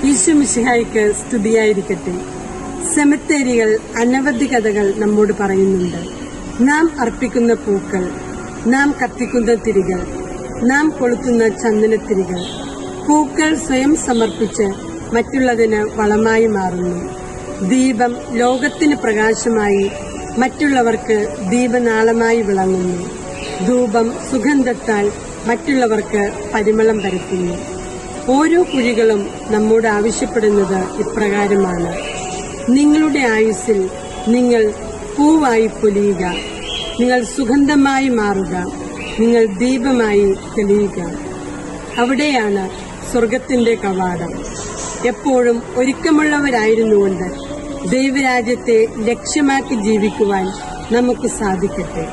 ഈശോ മിശിഹായ്ക്ക് സ്തുതിയായിരിക്കട്ടെ. സെമിത്തേരികൾ അനവധി കഥകൾ നമ്മോട് പറയുന്നുണ്ട്. നാം അർപ്പിക്കുന്ന പൂക്കൾ, നാം കത്തിക്കുന്ന തിരികൾ, നാം കൊളുത്തുന്ന ചന്ദനത്തിരികൾ. പൂക്കൾ സ്വയം സമർപ്പിച്ച് മറ്റുള്ളതിന് വളമായി മാറുന്നു. ദീപം ലോകത്തിന് പ്രകാശമായി മറ്റുള്ളവർക്ക് ദീപനാളമായി വിളങ്ങുന്നു. ധൂപം സുഗന്ധത്താൽ മറ്റുള്ളവർക്ക് പരിമളം പരത്തുന്നു. ഓരോ കുഴികളും നമ്മോട് ആവശ്യപ്പെടുന്നത് ഇപ്രകാരമാണ്: നിങ്ങളുടെ ആയുസ്സിൽ നിങ്ങൾ പൂവായി പൊലിയുക, നിങ്ങൾ സുഗന്ധമായി മാറുക, നിങ്ങൾ ദീപമായി തെളിയുക. അവിടെയാണ് സ്വർഗത്തിന്റെ കവാടം. എപ്പോഴും ഒരുക്കമുള്ളവരായിരുന്നുകൊണ്ട് ദൈവരാജ്യത്തെ ലക്ഷ്യമാക്കി ജീവിക്കുവാൻ നമുക്ക് സാധിക്കട്ടെ.